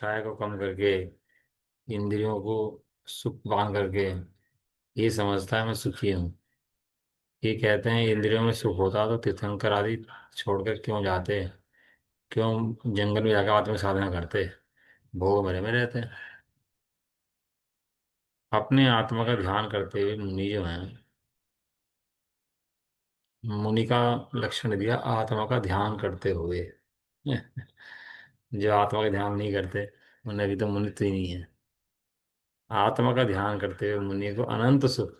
काय को कम करके, इंद्रियों को सुख बांध करके ये समझता है मैं सुखी हूँ। ये कहते हैं इंद्रियों में सुख होता तो तीर्थंकर आदि छोड़कर क्यों जाते, क्यों जंगल में जाकर आत्म साधना करते, भोग भरे में रहते। अपने आत्मा का ध्यान करते हुए मुनि जो हैं, मुनि का लक्षण दिया आत्मा का ध्यान करते हुए। जो आत्मा का ध्यान नहीं करते उन्हें भी तो मुनि तो ही नहीं है। आत्मा का ध्यान करते हुए मुनि को अनंत सुख।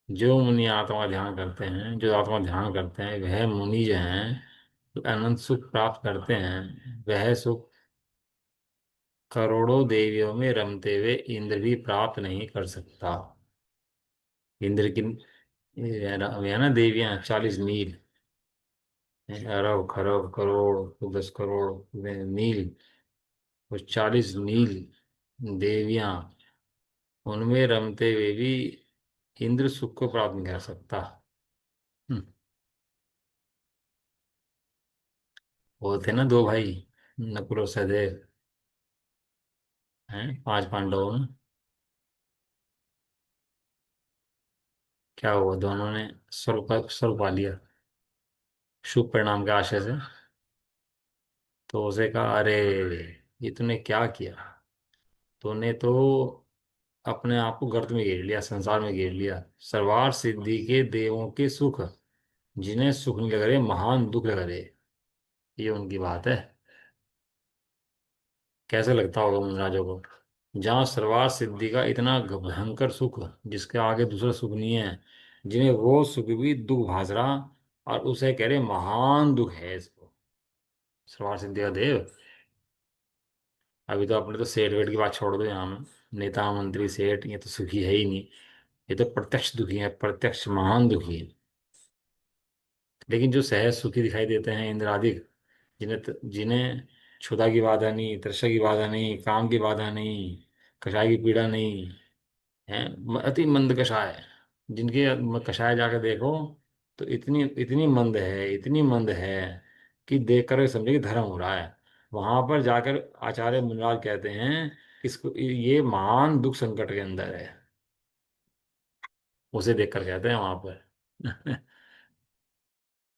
जो मुनि आत्मा का ध्यान करते हैं, जो आत्मा का ध्यान करते हैं, वह मुनि जो हैं जो अनंत सुख प्राप्त करते हैं, वह सुख करोड़ों देवियों में रमते हुए इंद्र भी प्राप्त नहीं कर सकता। इंद्र की वे है ना देवियां 40 मील, अरब खरब करोड़ 10 करोड़ मील, वो 40 मील देवियां, उनमें रमते हुए भी इंद्र सुख को प्राप्त नहीं कर सकता। हम्म, वो थे ना दो भाई, नकुल और सहदेव, हैं 5 पांडवों में। क्या हुआ, दोनों ने स्वर्ग पा लिया शुभ परिणाम के आशय से। तो उसे कहा, अरे ये तूने क्या किया, तूने तो अपने आप को गर्त में घेर लिया, संसार में घेर लिया। सर्वार सिद्धि के देवों के सुख, जिन्हें सुख नहीं लग रहे महान दुख लग रहे, ये उनकी बात है। कैसे लगता होगा उन राजों को, जहाँ सर्वार सिद्धि का इतना भयंकर सुख, जिसके आगे दूसरा सुख नहीं है, जिन्हें वो सुख भी दुख भाज रहा, और उसे कह रहे महान दुख है इसको। सर्वार सिद्धि का देव। अभी तो अपने तो सेठ वेठ की बात छोड़ दो, यहाँ में नेता मंत्री सेठ ये तो सुखी है ही नहीं। ये तो प्रत्यक्ष दुखी है, प्रत्यक्ष महान दुखी है। लेकिन जो सहज सुखी दिखाई देते हैं इंद्र आदि, जिन्हें क्षुधा की बाधा नहीं, तृष्णा की बाधा नहीं, काम की बाधा नहीं, कषाय की पीड़ा नहीं है, अति मंद कषाय, जिनके कषाय जाकर देखो तो इतनी इतनी मंद है, इतनी मंद है कि देख कर समझे कि धर्म हो रहा है। वहां पर जाकर आचार्य मुनिराज कहते हैं इसको, ये महान दुख संकट के अंदर है, उसे देखकर कहते हैं वहां पर।